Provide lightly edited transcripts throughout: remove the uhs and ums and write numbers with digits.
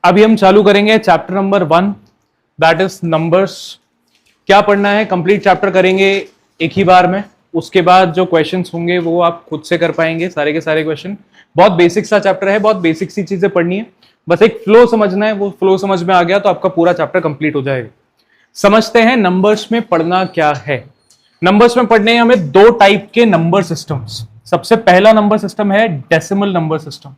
अभी हम चालू करेंगे chapter number 1, that is numbers. क्या पढ़ना है, कंप्लीट चैप्टर करेंगे एक ही बार में। उसके बाद जो क्वेश्चंस होंगे वो आप खुद से कर पाएंगे, सारे के सारे क्वेश्चन। बहुत बेसिक सा चैप्टर है, बहुत बेसिक सी चीजें पढ़नी है, बस एक फ्लो समझना है। वो फ्लो समझ में आ गया तो आपका पूरा चैप्टर कंप्लीट हो जाएगा। समझते हैं नंबर्स में पढ़ना क्या है। नंबर्स में पढ़ने हैं हमें दो टाइप के नंबर सिस्टम्स। सबसे पहला नंबर सिस्टम है डेसिमल नंबर सिस्टम।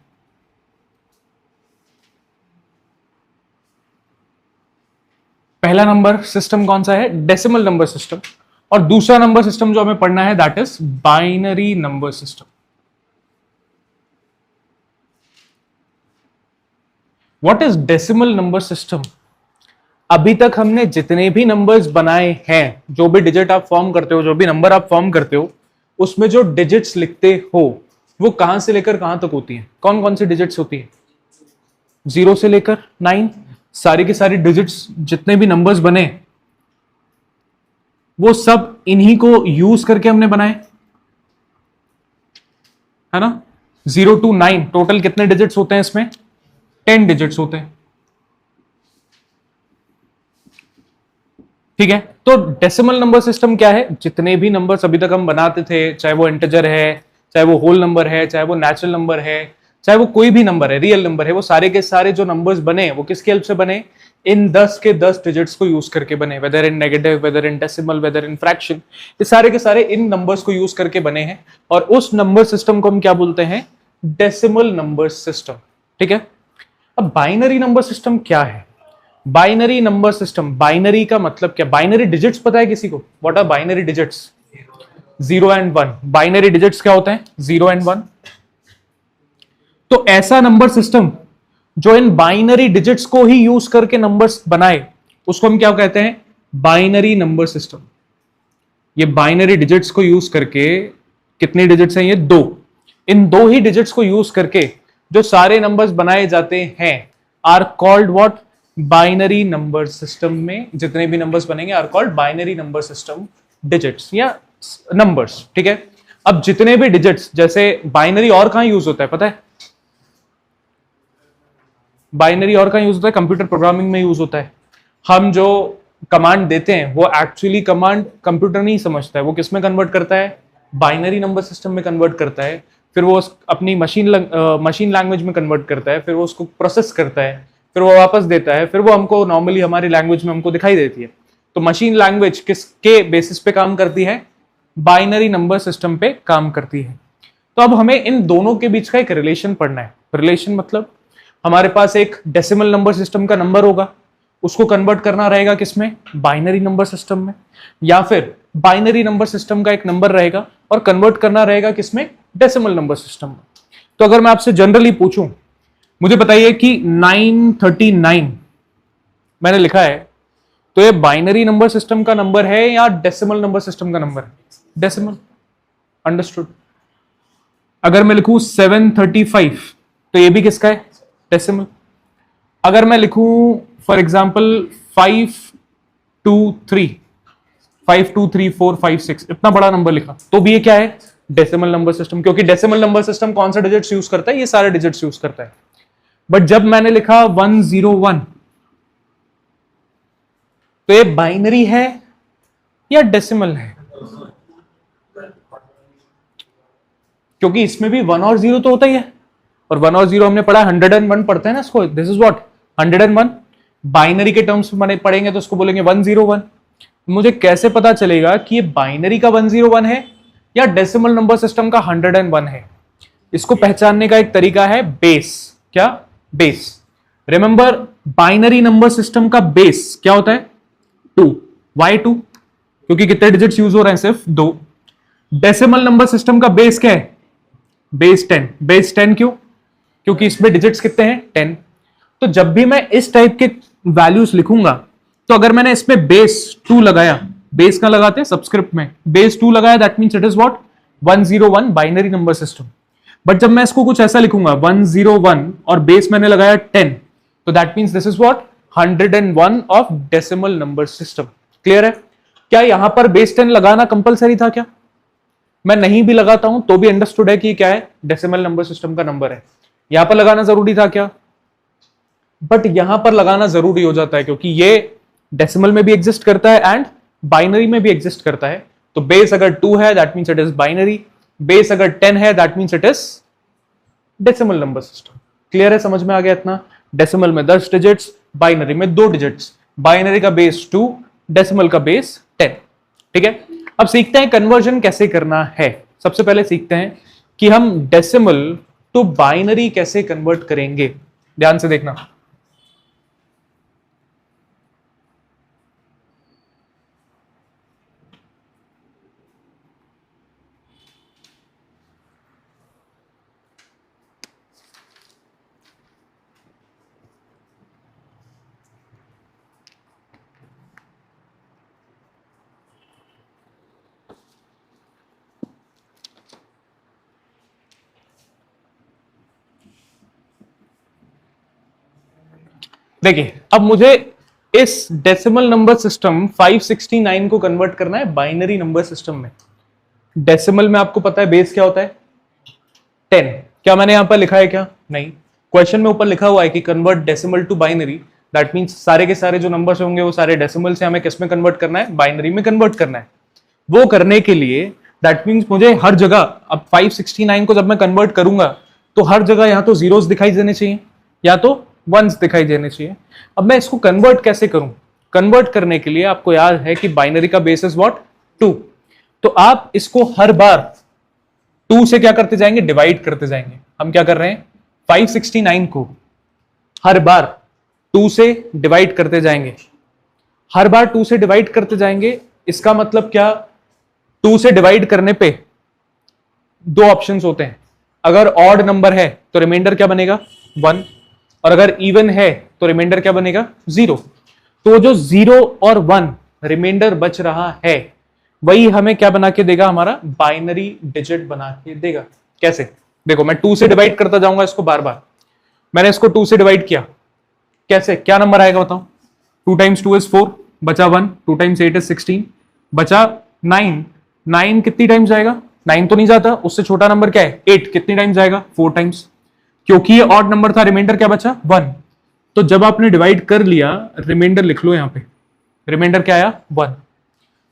पहला नंबर सिस्टम कौन सा है? Decimal number system. और दूसरा नंबर सिस्टम जो हमें पढ़ना है that is binary number system. What is decimal number system? अभी तक हमने जितने भी नंबर्स बनाए हैं, जो भी डिजिट आप फॉर्म करते हो, जो भी नंबर आप फॉर्म करते हो, उसमें जो डिजिट्स लिखते हो वो कहां से लेकर कहां तक होती हैं? कौन कौन सी डिजिट्स होती है? 0 से लेकर 9। सारी की सारी डिजिट्स, जितने भी नंबर्स बने वो सब इन्हीं को यूज करके हमने बनाए, है ना। 0 to 9 टोटल कितने डिजिट्स होते हैं इसमें? 10 डिजिट्स होते हैं, ठीक है। तो डेसिमल नंबर सिस्टम क्या है? जितने भी नंबर्स अभी तक हम बनाते थे, चाहे वो इंटीजर है, चाहे वो होल नंबर है, चाहे वो नेचुरल नंबर है, चाहे वो कोई भी नंबर है, रियल नंबर है, वो सारे के सारे जो नंबर्स बने वो किसके हेल्प से बने? इन 10 के 10 डिजिट्स को यूज करके बने। Whether in negative, whether in decimal, whether in fraction, ये सारे के सारे इन नंबर्स को यूज करके बने हैं। और उस नंबर सिस्टम को हम क्या बोलते हैं? डेसिमल नंबर सिस्टम, ठीक है। अब बाइनरी नंबर सिस्टम क्या है? बाइनरी नंबर सिस्टम, बाइनरी का मतलब क्या? बाइनरी डिजिट्स पता है किसी को? What are binary digits? 0 and 1। Binary digits क्या होते हैं? 0 एंड 1। तो ऐसा नंबर सिस्टम जो इन बाइनरी डिजिट्स को ही यूज करके नंबर्स बनाए, उसको हम क्या कहते हैं? Binary number system. ये बाइनरी डिजिट्स को यूज करके, कितनी डिजिट्स हैं ये? 2। इन 2 ही डिजिट्स को यूज करके जो सारे नंबर्स बनाए जाते हैं are called what? Binary number system में जितने भी नंबर्स बनेंगे are called binary number system digits या नंबर्स, ठीक है। अब जितने भी डिजिट्स, जैसे बाइनरी और कहां यूज होता है पता है? बाइनरी और कहां यूज होता है? कंप्यूटर प्रोग्रामिंग में यूज होता है। हम जो कमांड देते हैं वो एक्चुअली कमांड कंप्यूटर नहीं समझता है, वो किस में कन्वर्ट करता है? बाइनरी नंबर सिस्टम में कन्वर्ट करता है। फिर वो अपनी मशीन लैंग्वेज में कन्वर्ट करता है, फिर वो उसको प्रोसेस करता है, फिर वो वापस देता है, फिर वो हमको नॉर्मली हमारी लैंग्वेज में हमको दिखाई देती है। तो मशीन लैंग्वेज किसके बेसिस पे काम करती है? बाइनरी नंबर सिस्टम पे काम करती है। तो अब हमें इन दोनों के बीच का एक रिलेशन पढ़ना है। रिलेशन मतलब हमारे पास एक डेसिमल नंबर सिस्टम का नंबर होगा, उसको कन्वर्ट करना रहेगा किसमें? बाइनरी नंबर सिस्टम में। या फिर बाइनरी नंबर सिस्टम का एक नंबर रहेगा और कन्वर्ट करना रहेगा किसमें? डेसिमल नंबर सिस्टम में। तो अगर मैं आपसे जनरली पूछूं, मुझे बताइए कि 939 मैंने लिखा है, तो ये बाइनरी नंबर सिस्टम का नंबर है या डेसिमल नंबर सिस्टम का नंबर है? Decimal, understood. अगर मैं लिखूं 735 तो ये भी किसका है? डेसिमल। अगर मैं लिखूं फॉर एग्जांपल 523 इतना बड़ा नंबर लिखा तो भी ये क्या है? Decimal number system. क्योंकि डेसिमल नंबर सिस्टम कौन सा डिजिट्स यूज करता है? ये सारे डिजिट्स यूज करता है। बट जब मैंने लिखा 101 तो ये बाइनरी है या डेसिमल है? क्योंकि इसमें भी 1 और 0 तो होता ही है, और 1 और 0 हमने पढ़ा, 101 पढ़ते हैं ना इसको। This is what? 101। बाइनरी के टर्म्स में पढ़ेंगे तो उसको बोलेंगे 101। मुझे कैसे पता चलेगा कि ये बाइनरी का 101 है या डेसिमल नंबर सिस्टम का 101 है? इसको पहचानने का एक तरीका है बेस। क्या? Base. Remember, binary number system का बेस क्या होता है? 2। वाई 2? क्योंकि कितने डिजिट्स यूज हो रहे हैं? सिर्फ 2। डेसिमल नंबर सिस्टम का बेस क्या है? बेस 10। बेस 10 क्यों? क्योंकि इसमें डिजिट्स कितने हैं? 10। तो जब भी मैं इस टाइप के वैल्यूज लिखूंगा, तो अगर मैंने इसमें बेस 2 लगाया, बेस का लगाते हैं सबस्क्रिप्ट में, बेस 2 लगाया, that means it is what? 101 binary number system. But जब मैं इसको कुछ ऐसा लिखूंगा 101 और बेस मैंने लगाया 10, तो that means this is what? 101 of decimal number system. Clear है? क्या यहां पर बेस 10 लगाना कंपलसरी था क्या? मैं नहीं भी लगाता हूं तो भी अंडरस्टूड है कि क्या है? डेसिमल नंबर सिस्टम का नंबर है। यहां पर लगाना जरूरी था क्या? बट यहां पर लगाना जरूरी हो जाता है क्योंकि ये डेसिमल में भी एग्जिस्ट करता है एंड बाइनरी में भी एग्जिस्ट करता है। तो बेस अगर 2 है that means it is binary, base अगर 10 है that means it is decimal number system. Clear है, समझ में आ गया इतना? डेसिमल में 10 डिजिट्स, बाइनरी में 2 डिजिट्स, बाइनरी का बेस 2, डेसिमल का बेस 10। ठीक है, अब सीखते हैं कन्वर्जन कैसे करना है। सबसे पहले सीखते हैं कि हम डेसिमल टू बाइनरी कैसे कन्वर्ट करेंगे। ध्यान से देखना। देखिए, अब मुझे इस डेसिमल नंबर सिस्टम 569 को कन्वर्ट करना है बाइनरी नंबर सिस्टम में। डेसिमल में आपको पता है बेस क्या होता है? 10। क्या मैंने यहां पर लिखा है क्या? नहीं। क्वेश्चन में ऊपर लिखा हुआ है कि convert decimal to binary, that means सारे के सारे जो नंबर्स होंगे वो सारे डेसिमल से हमें किस में कन्वर्ट करना है? बाइनरी में कन्वर्ट करना है। वो करने के लिए दैट मींस मुझे हर जगह, अब 569 को जब मैं कन्वर्ट करूंगा तो हर जगह या तो जीरोस दिखाई देने चाहिए या तो वंस दिखाई देने चाहिए। अब मैं इसको कन्वर्ट कैसे करूं? कन्वर्ट करने के लिए आपको याद है कि बाइनरी का बेस इज व्हाट? 2। तो आप इसको हर बार 2 से क्या करते जाएंगे? डिवाइड करते जाएंगे। हम क्या कर रहे हैं? 569 को हर बार 2 से डिवाइड करते जाएंगे। हर बार 2 से डिवाइड करते जाएंगे, इसका मतलब क्या? 2 से डिवाइड करने पे दो ऑप्शंस होते हैं। अगर ऑड नंबर है तो रिमाइंडर क्या बनेगा? 1, और अगर इवन है तो रिमाइंडर क्या बनेगा? 0। तो जो 0 और 1 रिमाइंडर बच रहा है वही हमें क्या बना के देगा? हमारा बाइनरी डिजिट बना के देगा। कैसे? देखो, मैं 2 से डिवाइड करता जाऊंगा इसको बार बार। मैंने इसको 2 से डिवाइड किया, कैसे? क्या नंबर आएगा बताओ? 2 टाइम्स 2 इज 4, बचा 1, 2 टाइम्स 8 इज 16, बचा 9। 9 कितनी टाइम्स जाएगा? 9 तो नहीं जाता, उससे छोटा नंबर क्या है? 8। कितनी टाइम्स जाएगा? 4 टाइम्स। क्योंकि ये ऑड नंबर था, रिमाइंडर क्या बचा? 1। तो जब आपने डिवाइड कर लिया, रिमाइंडर लिख लो यहां पे, रिमाइंडर क्या आया? 1।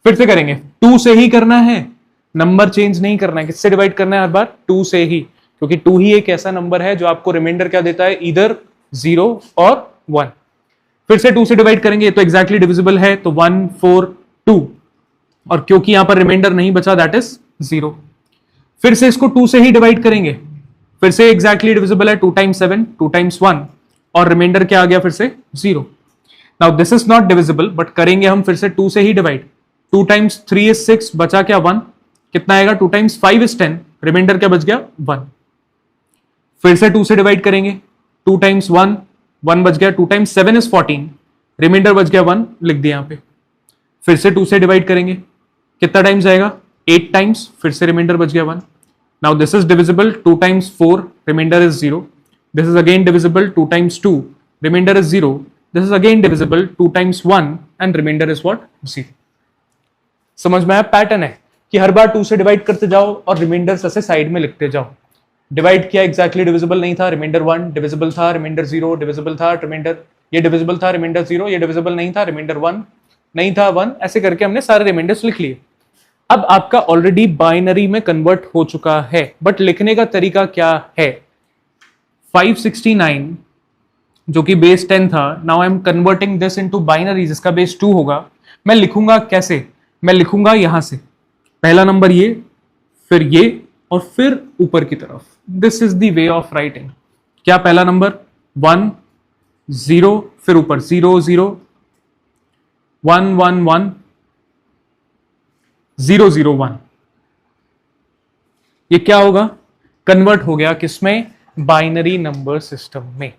फिर से करेंगे, 2 से ही करना है, नंबर चेंज नहीं करना है। किससे डिवाइड करना है हर बार? 2 से ही, क्योंकि 2 ही एक ऐसा नंबर है जो आपको रिमाइंडर क्या देता है? इधर 0 और 1। फिर से 2 से डिवाइड करेंगे तो एग्जैक्टली डिविजिबल है, तो 1 4 2, और क्योंकि यहां पर रिमाइंडर नहीं बचा दैट इज 0। फिर से इसको 2 से ही डिवाइड करेंगे, फिर से एग्जैक्टली डिविजिबल है, 2 टाइम्स 7, 2 टाइम्स 1, और रिमाइंडर क्या आ गया? फिर से 0। Now this is not divisible, but करेंगे हम फिर से 2 से ही डिवाइड। 2 टाइम्स 3 इज 6, बचा क्या? 1। कितना आएगा? 2 टाइम्स 5 इज 10, रिमाइंडर क्या बच गया? 1। फिर से 2 से डिवाइड करेंगे, 2 टाइम्स 1, 1 बच गया। 2 टाइम्स 7 इज 14, रिमाइंडर बच गया 1, लिख दिया यहां पे। फिर से 2 से डिवाइड करेंगे, कितना टाइम्स जाएगा? 8 टाइम्स, फिर से रिमाइंडर बच गया 1। Now this is divisible, 2 times 4, remainder is 0. This is again divisible, 2 times 2, remainder is 0. This is again divisible, 2 times 1, and remainder is what? 0. समझ में आया? पैटर्न है कि हर बार 2 से डिवाइड करते जाओ और रिमाइंडर ऐसे साइड में लिखते जाओ। डिवाइड किया, एग्जैक्टली डिविजिबल नहीं था, रिमाइंडर 1, डिविजिबल था, रिमाइंडर 0, डिविजिबल था, रिमाइंडर, ये डिविजिबल था, रिमाइंडर 0, ये डिविजिबल नहीं था, रिमाइंडर 1, नहीं था 1, ऐसे करके हमने सारे रिमाइंडर्स लिख लिए। अब आपका ऑलरेडी बाइनरी में कन्वर्ट हो चुका है, बट लिखने का तरीका क्या है? 569 जो कि बेस 10 था, now I am converting this into binary जिसका बेस 2 होगा। मैं लिखूंगा कैसे? मैं लिखूंगा यहां से, पहला नंबर ये, फिर ये, और फिर ऊपर की तरफ। This is the way of writing. क्या? पहला नंबर 1 0, फिर ऊपर 0 0 1 1 1 0 0 1। ये क्या होगा? कन्वर्ट हो गया किसमें? बाइनरी नंबर सिस्टम में।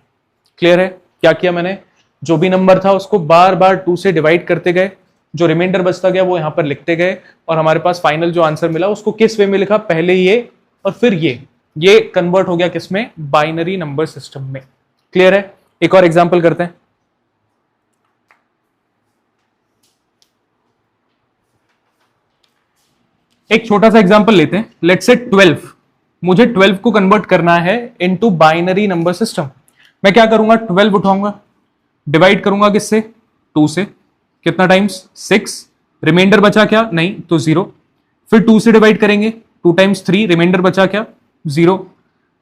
क्लियर है? क्या किया मैंने? जो भी नंबर था उसको बार बार 2 से डिवाइड करते गए, जो रिमाइंडर बचता गया वो यहां पर लिखते गए, और हमारे पास फाइनल जो आंसर मिला उसको किस वे में लिखा? पहले ये और फिर ये कन्वर्ट हो गया किसमें? बाइनरी नंबर सिस्टम में। क्लियर है? एक और एग्जाम्पल करते हैं। एक छोटा सा एग्जांपल लेते हैं, लेट्स से 12। मुझे 12 को कन्वर्ट करना है इनटू बाइनरी नंबर सिस्टम। मैं क्या करूंगा, 12 उठाऊंगा, डिवाइड करूंगा किससे, 2 से, कितना टाइम्स 6, रिमाइंडर बचा क्या, नहीं तो 0, फिर 2 से डिवाइड करेंगे, 2 टाइम्स 3, रिमाइंडर बचा क्या, 0,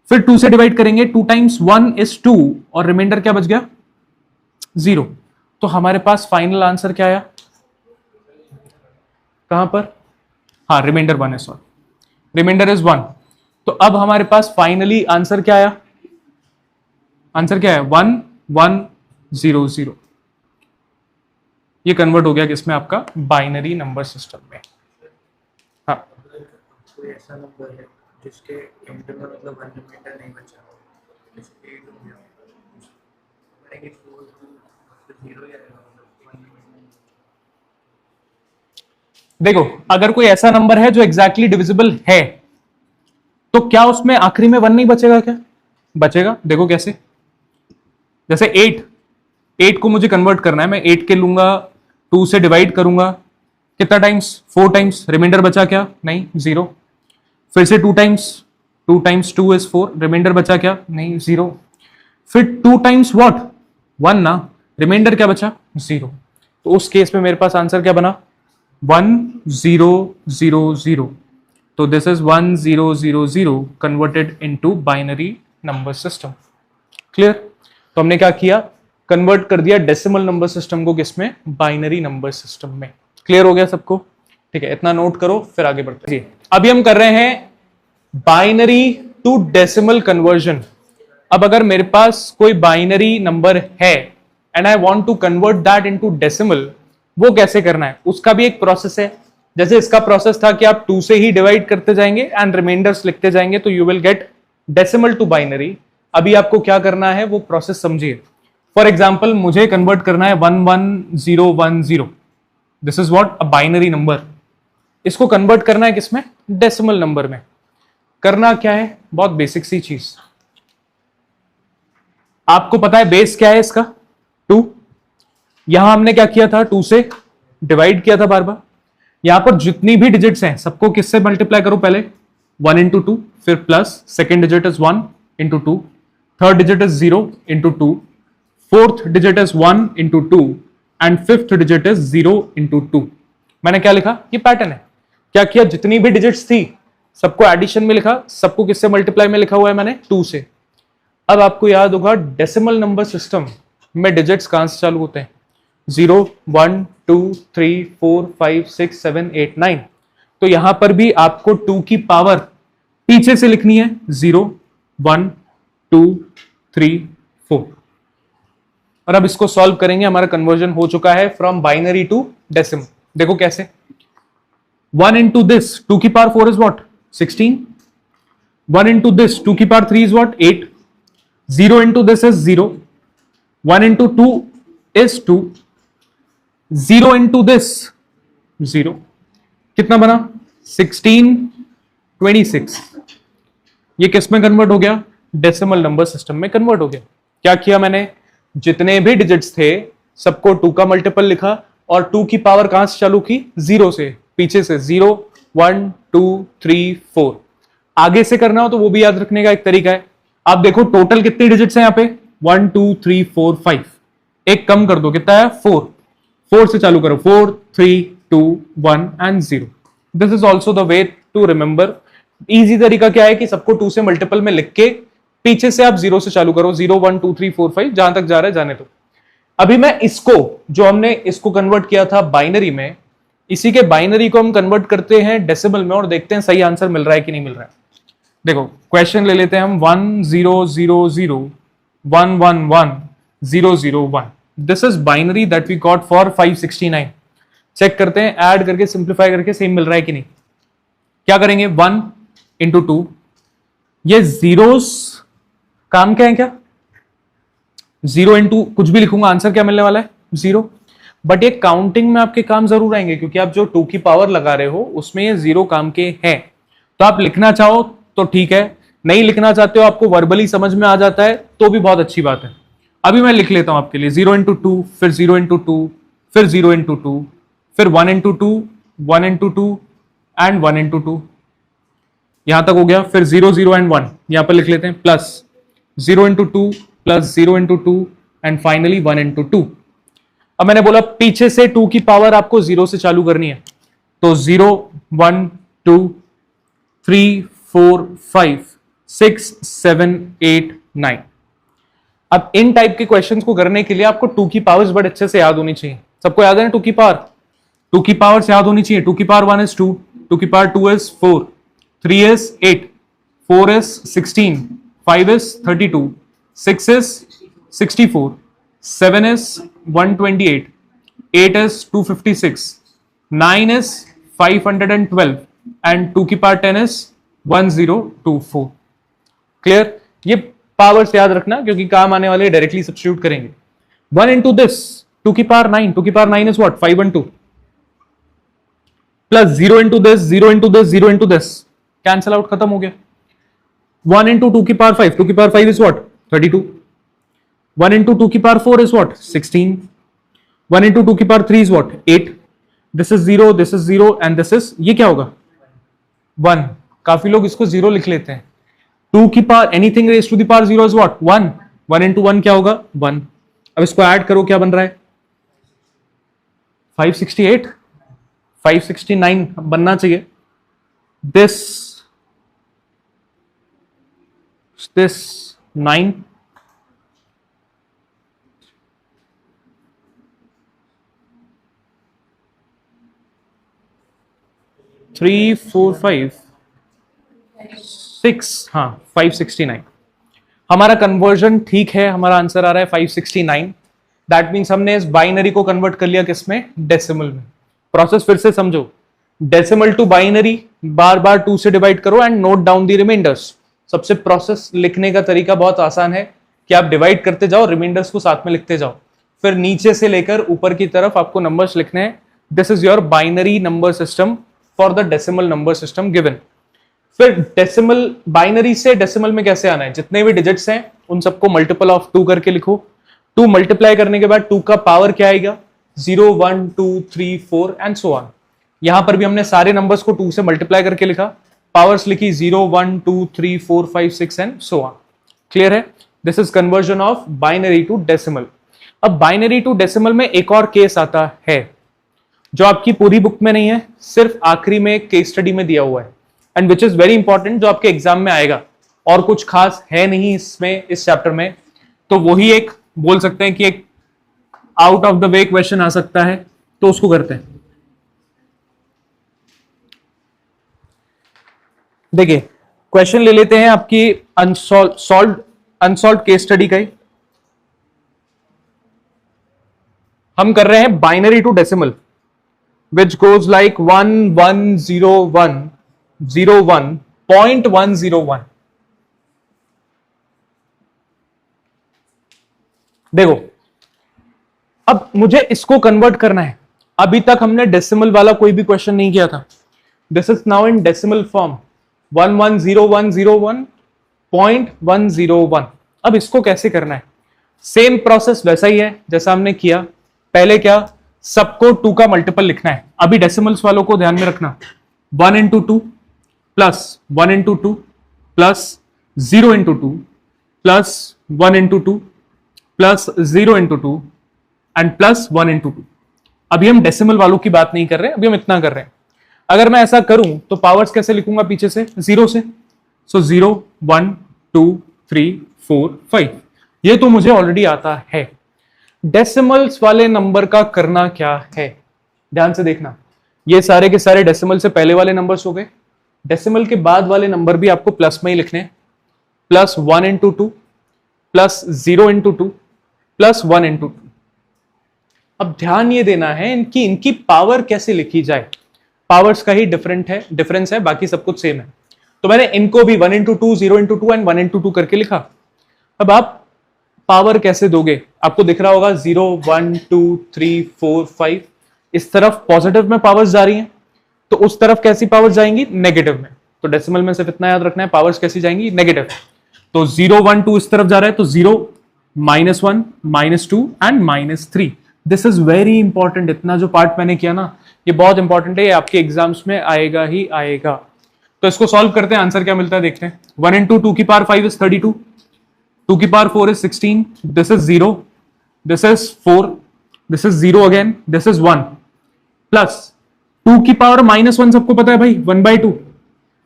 फिर 2 से डिवाइड करेंगे, 2 टाइम्स 1 इज 2 और रिमाइंडर क्या बच गया, 0। तो हमारे पास फाइनल आंसर क्या आया, कहां पर, हाँ रिमाइंडर 1 है, सॉरी रिमाइंडर इज 1। तो अब हमारे पास फाइनली आंसर क्या आया, आंसर क्या है 1 1 0 0। ये कन्वर्ट हो गया किसमें, आपका बाइनरी नंबर सिस्टम में। हाँ कोई ऐसा नंबर है जिसके एंड में मतलब 1 रिमाइंडर नहीं बचा, जैसे 8 हो गया, करेंगे 4 तो 0 ही आएगा, मतलब 1 रिमाइंडर। देखो, अगर कोई ऐसा नंबर है जो एग्जैक्टली डिविजिबल है, तो क्या उसमें आखिरी में 1 नहीं बचेगा, क्या बचेगा, देखो कैसे, जैसे 8 को मुझे कन्वर्ट करना है, मैं 8 के लूंगा, 2 से डिवाइड करूंगा, कितना टाइम्स, 4 टाइम्स, रिमाइंडर बचा क्या, नहीं 0, फिर से 2 टाइम्स 2 इज 4, रिमाइंडर बचा क्या, नहीं 0, फिर 2 टाइम्स व्हाट, 1 ना, रिमाइंडर क्या बचा, 0। तो उस केस में मेरे पास आंसर क्या बना, 1 0 0 0। तो this is 1 0 0 0 converted into binary number system. Clear. तो हमने क्या किया, कन्वर्ट कर दिया डेसिमल नंबर सिस्टम को किसमें, बाइनरी नंबर सिस्टम में। क्लियर हो गया सबको, ठीक है, इतना नोट करो फिर आगे बढ़ते हैं। अभी हम कर रहे हैं बाइनरी टू डेसिमल कन्वर्जन। अब अगर मेरे पास कोई बाइनरी नंबर है and I want to convert that into decimal, वो कैसे करना है, उसका भी एक प्रोसेस है। जैसे इसका प्रोसेस था कि आप 2 से ही डिवाइड करते जाएंगे एंड रिमाइंडर्स लिखते जाएंगे, तो you will get decimal to binary. अभी आपको क्या करना है वो प्रोसेस समझिए। फॉर एग्जाम्पल मुझे कन्वर्ट करना है 11010, this is what, a binary number. इसको कन्वर्ट करना है किसमें, डेसिमल नंबर में। करना क्या है, बहुत बेसिक सी चीज, आपको पता है बेस क्या है इसका, 2। यहां हमने क्या किया था, 2 से डिवाइड किया था बार बार। यहां पर जितनी भी डिजिट्स हैं सबको किससे मल्टीप्लाई करो, पहले 1 इंटू 2, फिर plus, second digit is 1 into 2, third digit is 0 into 2, fourth digit is 1 into 2 and fifth digit is 0 into 2। मैंने क्या लिखा, ये पैटर्न है। क्या किया, जितनी भी डिजिट्स थी सबको एडिशन में लिखा, सबको किससे मल्टीप्लाई में लिखा हुआ है मैंने, 2 से। अब आपको याद होगा डेसिमल नंबर सिस्टम में डिजिट्स कहां से चालू होते हैं, 0 1 2 3 4 5 6 7 8 9। तो यहां पर भी आपको 2 की पावर पीछे से लिखनी है, 0 1 2 3 4। और अब इसको सॉल्व करेंगे, हमारा कन्वर्जन हो चुका है फ्रॉम बाइनरी टू डेसिमल। देखो कैसे, 1 इंटू दिस 2 की power 4 is what, 16, 1 into this 2 की power 3 is what, 8, 0 into this is 0, 1 into 2 is 2, 0 into this 0, कितना बना 16 26। ये किस में कन्वर्ट हो गया, डेसिमल नंबर सिस्टम में कन्वर्ट हो गया। क्या किया मैंने, जितने भी डिजिट्स थे सबको 2 का मल्टीपल लिखा और 2 की पावर कहां से चालू की, 0 से, पीछे से 0 1 2 3 4। आगे से करना हो तो वो भी याद रखने का एक तरीका है। आप देखो टोटल कितनी डिजिट्स हैं यहाँ पे, 1 2 3 4 5, एक कम कर दो, कितना है 4, 4 से चालू करो, 4 3 2 1 and 0। This is also the way to remember. Easy तरीका क्या है कि सबको 2 से मल्टीपल में लिख के पीछे से आप 0 से चालू करो, 0 1 2 3 4 5, जहां तक जा रहा है जाने दो। अभी मैं इसको, जो हमने इसको कन्वर्ट किया था बाइनरी में, इसी के बाइनरी को हम कन्वर्ट करते हैं डेसिमल में और देखते हैं सही आंसर मिल रहा है कि नहीं मिल रहा है। देखो क्वेश्चन ले लेते हैं हम, 1 0 0 0 1 1 1 0 0 1। This is binary that we got for 569। Check करते हैं, ऐड करके सिंप्लीफाई करके सेम मिल रहा है कि नहीं। क्या करेंगे, 1 इंटू 2, ये जीरोस काम क्या है, क्या 0 इंटू कुछ भी लिखूंगा आंसर क्या मिलने वाला है, 0। बट ये काउंटिंग में आपके काम जरूर आएंगे, क्योंकि आप जो 2 की पावर लगा रहे हो उसमें ये 0 काम के हैं। तो आप लिखना चाहो तो ठीक है, नहीं लिखना चाहते हो, आपको वर्बली समझ में आ जाता है तो भी बहुत अच्छी बात है। अभी मैं लिख लेता हूं आपके लिए, 0 इंटू 2, फिर 0 इंटू 2, फिर 0 इंटू 2, फिर 1 इंटू 2, 1 इंटू 2 एंड 1 इंटू 2, यहां तक हो गया। फिर 0 0 एंड 1 यहां पर लिख लेते हैं, plus 0 into 2 plus 0 into 2 and finally 1 into 2। अब मैंने बोला पीछे से 2 की पावर आपको 0 से चालू करनी है, तो 0 1 2 3 4 5 6 7 8 9। अब इन टाइप के क्वेश्चंस को करने के लिए आपको 2 की पावर्स बड़े अच्छे से याद होनी चाहिए। सबको याद है ना 2 की पावर? 2 की पावर्स याद होनी चाहिए। 2 की पावर 1 is 2, 2 की power 2 is 4, 3 is 8, 4 is 16, 5 is 32, 6 is 64, 7 is 128, 8 is 256, 9 is 512 and 2 की पावर 10 is 1024। क्लियर? ये पावर्स याद रखना क्योंकि काम आने वाले डायरेक्टली सब्स्टिट्यूट करेंगे। 1 into this 2 की पावर 9, 2 की power 9 is what? 512 plus 0 into this 0 into this 0 into this cancel out, खत्म हो गया। 1 into 2 की पावर 5, 2 की पावर 5 is what? 32। 1 into 2 की पावर 4 is what? 16। 1 into 2 की power 3 is what? 8। this is 0 and this is, ये क्या होगा? 1। काफी लोग इसको 0 लिख लेते हैं। 2 की power anything raise to the power 0 is what? 1। 1 into 1 क्या होगा? 1। अब इसको ऐड करो, क्या बन रहा है? 568, 569 बनना चाहिए। this 9 3 4 5 6, हाँ 569। हमारा कन्वर्जन ठीक है, हमारा आंसर आ रहा है 569। दैट मीन्स हमने इस बाइनरी को कन्वर्ट कर लिया किसमें? डेसिमल में। प्रोसेस फिर से समझो, डेसिमल टू बाइनरी, बार बार 2 से डिवाइड करो and note down the remainders. सबसे प्रोसेस लिखने का तरीका बहुत आसान है कि आप डिवाइड करते जाओ, रिमाइंडर्स को साथ में लिखते जाओ, फिर नीचे से लेकर ऊपर की तरफ आपको नंबर्स लिखने हैं। This is your binary number system for the decimal number system given. फिर डेसिमल, बाइनरी से डेसिमल में कैसे आना है? जितने भी डिजिट्स हैं उन सबको मल्टीपल ऑफ 2 करके लिखो। 2 मल्टीप्लाई करने के बाद 2 का पावर क्या आएगा? 0 1 2 3 4 एंड सो ऑन। यहां पर भी हमने सारे नंबर्स को 2 से मल्टीप्लाई करके लिखा, पावर्स लिखी 0 1 2 3 4 5 6 एंड सो ऑन। क्लियर है? This is conversion of binary to decimal. अब बाइनरी टू डेसिमल में एक और केस आता है जो आपकी पूरी बुक में नहीं है, सिर्फ आखिरी में एक केस स्टडी में दिया हुआ है and which is very important, जो आपके एग्जाम में आएगा और कुछ खास है नहीं इसमें, इस चैप्टर में। तो वही एक बोल सकते हैं कि एक out of the way question आ सकता है, तो उसको करते हैं। देखिए क्वेश्चन ले लेते हैं आपकी अनसॉल्व्ड केस स्टडी का ही। हम कर रहे हैं binary to decimal which goes like 1101.101। देखो अब मुझे इसको कन्वर्ट करना है। अभी तक हमने डेसिमल वाला कोई भी क्वेश्चन नहीं किया था। This is now in decimal form 110101.101। अब इसको कैसे करना है? सेम प्रोसेस वैसा ही है जैसा हमने किया पहले। क्या? सबको 2 का मल्टीपल लिखना है। अभी डेसिमल्स वालों को ध्यान में रखना, 1 into 2 plus 1 into 2 plus 0 into 2 plus 1 into 2 plus 0 into 2 and plus 1 into 2। अभी हम डेसिमल वालों की बात नहीं कर रहे हैं, अभी हम इतना कर रहे हैं। अगर मैं ऐसा करूं तो पावर्स कैसे लिखूंगा? पीछे से 0 से। सो 0 1 2 3 4 5, ये तो मुझे ऑलरेडी आता है। डेसिमल्स वाले नंबर का करना क्या है? ध्यान से देखना, ये सारे के सारे डेसिमल से पहले वाले नंबर्स हो गए। डेसिमल के बाद वाले नंबर भी आपको प्लस में ही लिखने हैं। Plus 1 into 2 plus 0 into 2 plus 1 into 2। अब ध्यान ये देना है इनकी पावर कैसे लिखी जाए। पावर्स का ही डिफरेंस है, बाकी सब कुछ सेम है। तो मैंने इनको भी 1 into 2 0 into 2 एंड 1 into 2 करके लिखा। अब आप पावर कैसे दोगे? आपको दिख रहा होगा 0 1 2 3 4 5, इस तरफ पॉजिटिव में पावर्स जा रही हैं, तो उस तरफ कैसी पावर्स जाएंगी? नेगेटिव में। तो डेसिमल में सिर्फ इतना याद रखना है, पावर्स कैसी जाएंगी? नेगेटिव। तो 0 1 2 इस तरफ जा रहा है, तो 0 -1 -2 and -3। This is very important. इतना जो पार्ट मैंने किया ना, ये बहुत इंपॉर्टेंट है, ये आपके एग्जाम्स में आएगा ही आएगा। तो इसको सॉल्व करते हैं, आंसर क्या मिलता है देखते हैं। 1 into 2 की पावर 5 is 32 2 की power 4 is 16, this is 0, this is 4, this is 0 again, this is 1, plus 2 की पावर -1 सबको पता है भाई 1/2,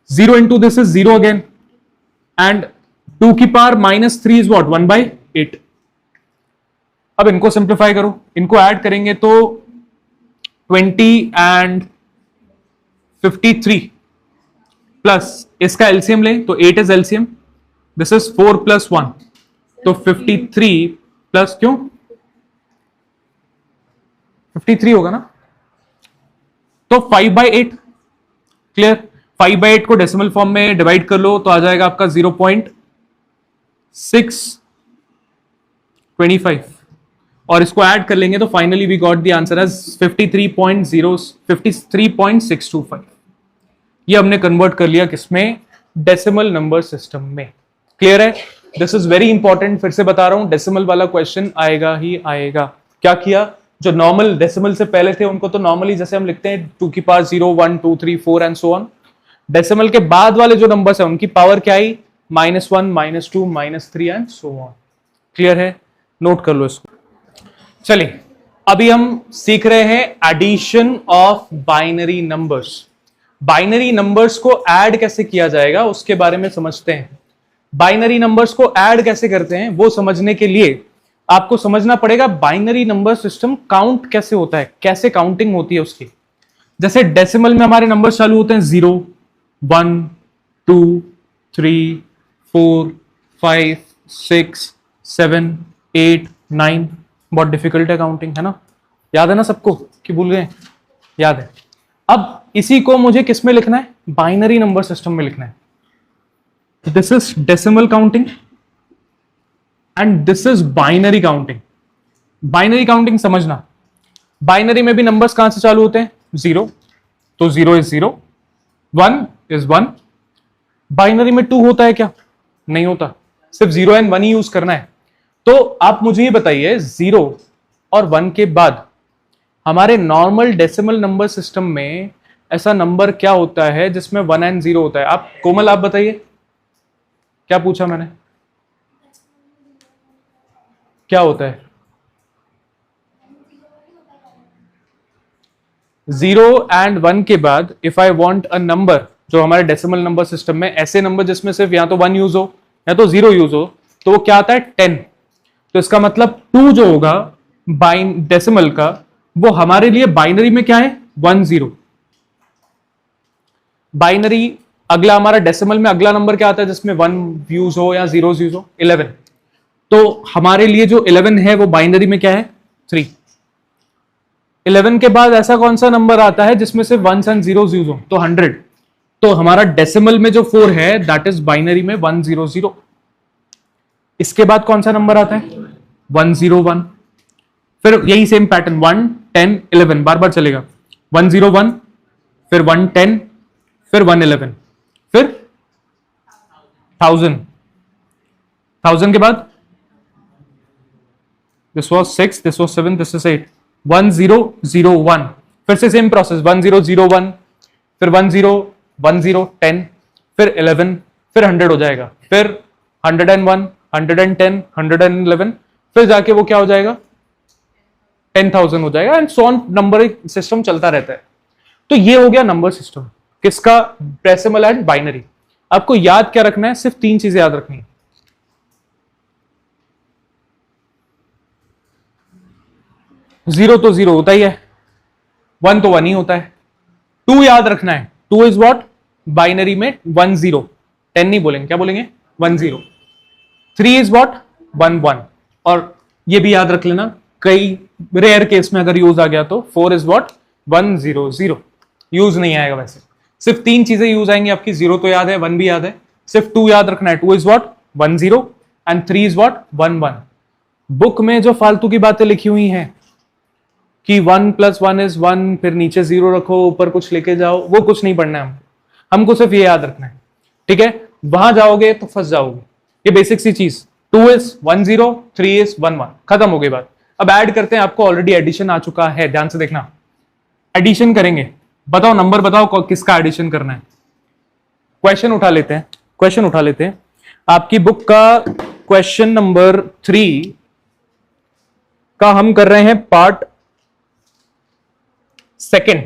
0 into this is 0 again, and 2 की पावर -3 is what 1/8. अब इनको सिंप्लीफाई करो, इनको ऐड करेंगे तो 20 and 53 प्लस इसका एलसीएम ले तो 8 इज एलसीएम, दिस इज 4 + 1 तो 53 प्लस क्यों 53 होगा ना, तो 5/8. क्लियर. 5/8 को डेसिमल फॉर्म में डिवाइड कर लो तो आ जाएगा आपका 0.625 और इसको ऐड कर लेंगे तो finally we got the answer as 53.625. ये हमने कन्वर्ट कर लिया किसमें, डेसिमल नंबर सिस्टम में. क्लियर है. दिस इज वेरी इंपॉर्टेंट, फिर से बता रहा हूं, डेसिमल वाला क्वेश्चन आएगा ही आएगा. क्या किया, जो नॉर्मल डेसिमल से पहले थे उनको तो नॉर्मली जैसे हम लिखते हैं 2 की power 0, 1, 2, 3, 4 and so on. Decimal के बाद वाले जो नंबर्स है उनकी पावर क्या आई, -1, -2, -3 एंड सो ऑन. क्लियर है, नोट कर लो इसको. चलिए अभी हम सीख रहे हैं addition of binary numbers. Binary numbers को ऐड कैसे किया जाएगा उसके बारे में समझते हैं. बाइनरी नंबर्स को ऐड कैसे करते हैं वो समझने के लिए आपको समझना पड़ेगा बाइनरी नंबर सिस्टम काउंट कैसे होता है, कैसे काउंटिंग होती है उसकी. जैसे डेसिमल में हमारे नंबर्स चालू होते हैं 0, 1, 2, 3, 4, 5, 6, 7, 8, 9. बहुत डिफिकल्ट है काउंटिंग, है ना. याद है ना सबको कि भूल गए, याद है. अब इसी को मुझे किस में लिखना है, बाइनरी नंबर सिस्टम में लिखना है. This is decimal counting and this is binary counting. Binary counting समझना, बाइनरी में भी नंबर्स कहां से चालू होते हैं, 0, तो 0 is 0, 1 is 1. बाइनरी में 2 होता है क्या, नहीं होता, सिर्फ 0 and 1 ही यूज करना है. तो आप मुझे ये बताइए 0 और 1 के बाद हमारे नॉर्मल डेसिमल नंबर सिस्टम में ऐसा नंबर क्या होता है जिसमें 1 and 0 होता है. आप कोमल आप बताइए, क्या पूछा मैंने, क्या होता है. 0 and 1 के बाद if I want a number, जो हमारे डेसिमल नंबर सिस्टम में ऐसे नंबर जिसमें सिर्फ या तो 1 यूज हो या तो 0 यूज हो, तो वो क्या आता है 10. तो इसका मतलब 2 जो होगा डेसिमल का वो हमारे लिए बाइनरी में क्या है 1, 0. बाइनरी अगला हमारा डेसिमल में अगला नंबर क्या आता है जिसमें 1 यूज हो या 0 यूज हो, 11. तो हमारे लिए जो 11 है वो बाइनरी में क्या है 3. 11 के बाद ऐसा कौन सा नंबर आता है जिसमें से 1s and 0s यूज हो, तो 100. तो हमारा डेसिमल में जो 4 है दैट इज बाइनरी में 100. इसके बाद कौन सा नंबर आता है 101. फिर यही सेम पैटर्न 1, 10, 11 बार बार चलेगा. 101, फिर 110, फिर 111, फिर 1000 के बाद this was 6, this was 7, this is 8. 1001, फिर से सेम प्रोसेस 1001, फिर 10, 10, 10, फिर 11, फिर 100 हो जाएगा, फिर 101, 110, 111, फिर जाके वो क्या हो जाएगा 10,000 हो जाएगा and so on. Number system चलता रहता है. तो ये हो गया नंबर सिस्टम किसका, डेसिमल एंड बाइनरी. आपको याद क्या रखना है, सिर्फ 3 चीजें याद रखनी है. 0 तो 0 होता ही है, 1 तो 1 ही होता है. 2 याद रखना है, 2 इज व्हाट, बाइनरी में 1, 0, 10 नहीं बोलेंगे, क्या बोलेंगे 1, 0. 3 इज व्हाट 1, 1. और ये भी याद रख लेना, कई रेयर केस में अगर यूज आ गया तो 4 इज व्हाट 1, 0, 0 यूज नहीं आएगा. वैसे सिर्फ 3 चीजें यूज आएंगी आपकी, 0 तो याद है, 1 भी याद है, सिर्फ 2 याद रखना है. 2 is what 1, 0 and 3 is what 1, 1. Book में जो फालतू की बातें लिखी हुई हैं कि 1 + 1 इज 1, फिर नीचे 0 रखो, ऊपर कुछ लेके जाओ, वो कुछ नहीं पढ़ना है हमको सिर्फ ये याद रखना है. ठीक है, वहां जाओगे तो फंस जाओगे. ये बेसिक सी चीज, 2 इज 1, 0, 3 इज 1, 1, खत्म हो गई बात. अब ऐड करते हैं, आपको ऑलरेडी एडिशन आ चुका है, ध्यान से देखना. एडिशन करेंगे, बताओ नंबर बताओ किसका एडिशन करना है. क्वेश्चन उठा लेते हैं आपकी बुक का क्वेश्चन नंबर 3 का हम कर रहे हैं part second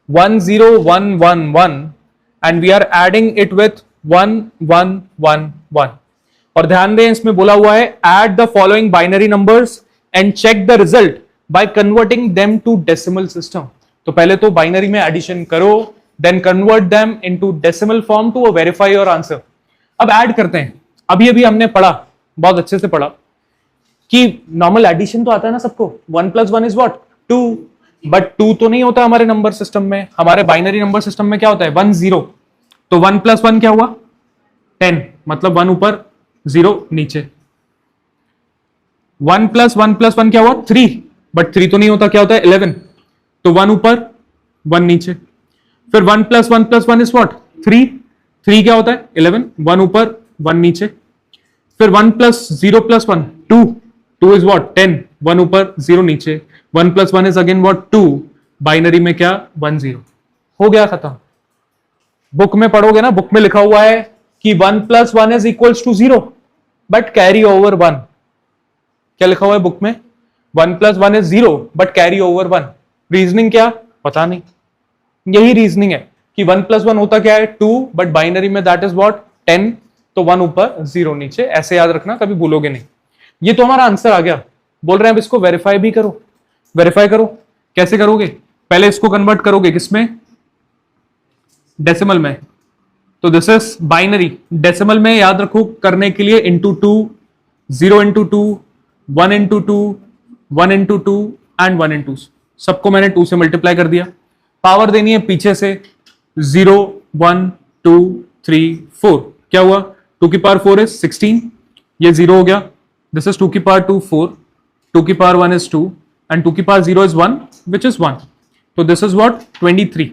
10111 and we are adding it with 1111 और ध्यान दें इसमें बोला हुआ है add the following binary numbers and check the result by converting them to decimal system. तो पहले तो बाइनरी में एडिशन करो, then convert them into decimal form to verify your answer. अब ऐड करते हैं। अभी अभी हमने पढ़ा, बहुत अच्छे से पढ़ा कि नॉर्मल एडिशन तो आता है ना सबको, 1 + 1 इज व्हाट 2, बट 2 तो नहीं होता हमारे नंबर सिस्टम में। हमारे बाइनरी नंबर सिस्टम में क्या होता है 1 0। तो 1 + 1 क्या हुआ 10, मतलब 1 ऊपर 0 नीचे। 1 + 1 + 1 क्या हुआ 3, बट 3 तो नहीं होता, क्या होता है 11। तो 1 ऊपर 1 नीचे। फिर 1 + 1 + 1 इज व्हाट 3, 3 क्या होता है 11, 1 ऊपर 1 नीचे। फिर 1 + 0 + 1 2, 2 इज व्हाट 10, 1 ऊपर 0 नीचे। 1 + 1 इज अगेन व्हाट 2, बाइनरी में क्या 1 0। हो गया खत्म। बुक में पढ़ोगे ना, बुक में लिखा हुआ है कि 1 + 1 is equals to 0 but carry over 1। क्या लिखा हुआ है बुक में 1 + 1 is 0 but carry over 1। Reasoning क्या पता नहीं, यही रीजनिंग है कि 1 + 1 होता क्या है 2 बट बाइनरी में दैट इज व्हाट 10, तो 1 ऊपर 0 नीचे। ऐसे याद रखना, कभी भूलोगे नहीं। ये तो हमारा आंसर आ गया। बोल रहे हैं अब इसको वेरीफाई भी करो। वेरीफाई करो, कैसे करोगे, पहले इसको कन्वर्ट करोगे किसमें डेसिमल में। तो दिस इज बाइनरी, डेसिमल में याद रखो करने के लिए इंटू 2, 0 × 2, 1 × 2, 1 × 2 एंड 1 × 2। सबको मैंने 2 से मल्टीप्लाई कर दिया। पावर देनी है पीछे से 0 1 2 3 4। क्या हुआ 2 की पावर 4 इज 16, ये 0 हो गया। दिस इज 2 की पावर 2 4, 2 की पावर 1 इज 2 एंड 2 की पावर 0 इज 1 विच इज 1। तो दिस इज व्हाट 23।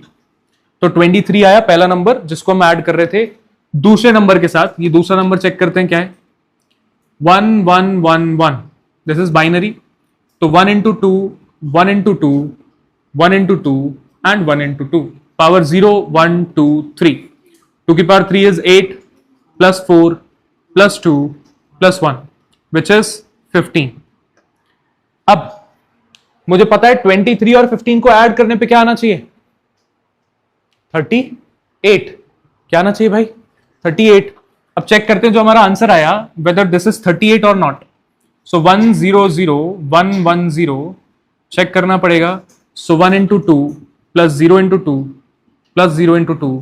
तो 23 आया पहला नंबर जिसको हम ऐड कर रहे थे दूसरे नंबर के साथ। ये दूसरा नंबर चेक करते हैं क्या है 1 1 1 1। This is binary. तो 1 × 2, 1 × 2, 1 × 2 एंड 1 × 2। पावर 0 1 2 3। 2 की पावर 3 इज 8 + 4 + 2 + 1 विच इज 15। अब मुझे पता है 23 और 15 को ऐड करने पे क्या आना चाहिए 38। क्या आना चाहिए भाई 38। अब चेक करते हैं जो हमारा आंसर आया वेदर दिस इज 38 और नॉट। सो 1 0 0 1 1 0 चेक करना पड़ेगा। सो 1 × 2 + 0 × 2 + 0 × 2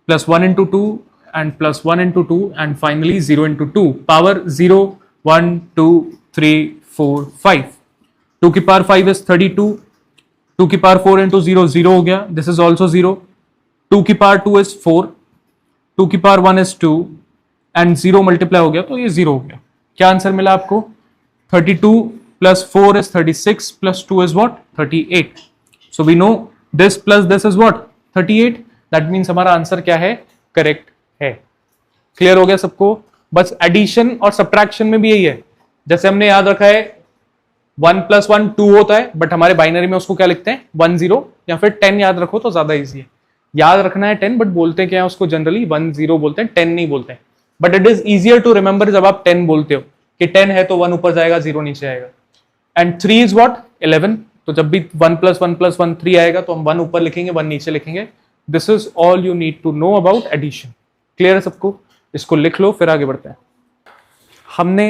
+ 1 × 2 and +1 × 2 and finally 0 × 2। पावर 0 1 2 3 4 5। 2 की पावर 5 is 32। 2 की पावर 4 × 0 0 हो गया। This is also 0। 2 की पावर 2 is 4। 2 की पावर 1 is 2 एंड 0 मल्टीप्लाई हो गया तो ये 0 हो गया। क्या आंसर मिला आपको 32 + 4 is 36 + 2 is what 38। So we know this plus this is what 38। That means हमारा आंसर क्या है करेक्ट है। क्लियर हो गया सबको। बस एडिशन और सब्ट्रैक्शन में भी यही है। जैसे हमने याद रखा है 1 + 1 2 होता है बट हमारे बाइनरी में उसको क्या लिखते हैं 1 0 या फिर 10 याद रखो तो ज्यादा इजी है। याद रखना है 10 बट बोलते क्या है उसको जनरली 1 0 बोलते हैं 10 नहीं बोलते हैं। But it is easier to remember जब आप 10 बोलते हो कि 10 है तो 1 ऊपर जाएगा 0 नीचे आएगा। And 3 is what 11। तो जब भी 1 + 1 + 1 3 आएगा तो हम 1 ऊपर लिखेंगे 1 नीचे लिखेंगे। This is all you need to know about addition. Clear है सबको। इसको लिख लो फिर आगे बढ़ते हैं। हमने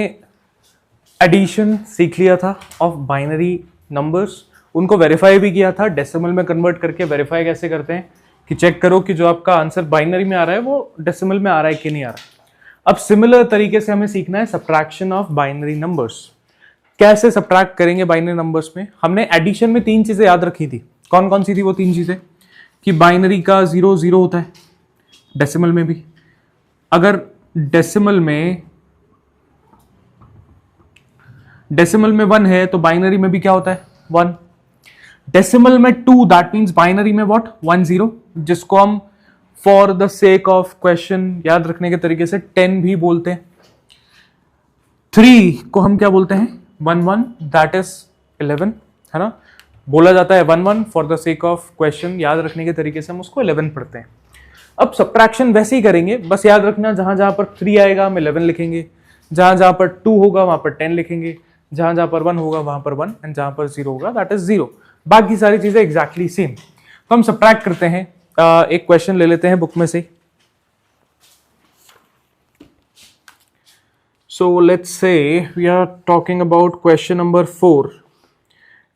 एडिशन सीख लिया था ऑफ बाइनरी नंबर्स, उनको वेरीफाई भी किया था डेसिमल में कन्वर्ट करके। वेरीफाई कैसे करते हैं कि चेक करो कि जो आपका आंसर बाइनरी में आ रहा है वो डेसिमल में आ रहा है कि नहीं आ रहा है। अब सिमिलर तरीके से हमें सीखना है सब्ट्रैक्शन ऑफ बाइनरी नंबर्स। कैसे सब्ट्रैक्ट करेंगे बाइनरी नंबर्स में। हमने एडिशन में 3 चीजें याद रखी थी। कौन कौन सी थी वो 3 चीजें कि बाइनरी का 0 0 होता है, डेसिमल में भी। अगर डेसिमल में 1 है तो बाइनरी में भी क्या होता है 1। डेसिमल में 2 दैट मींस बाइनरी में व्हाट 1 0, जिसको हम for the sake of question याद रखने के तरीके से 10 भी बोलते हैं। 3 को हम क्या बोलते हैं 1 1 दैट इज 11 है ना। बोला जाता है 1 1 for the sake of question, याद रखने के तरीके से हम उसको 11 पढ़ते हैं। अब सब्ट्रैक्शन वैसे ही करेंगे, बस याद रखना जहां जहां पर 3 आएगा हम 11 लिखेंगे, जहां जहां पर 2 होगा वहां पर 10 लिखेंगे, जहां जहां पर 1 होगा वहां पर 1, एंड जहां पर 0 होगा दैट इज 0। बाकी सारी चीजें एग्जैक्टली सेम। तो हम सब्ट्रैक्ट करते हैं। एक क्वेश्चन ले लेते हैं बुक में से। So let's say we are talking about question number 4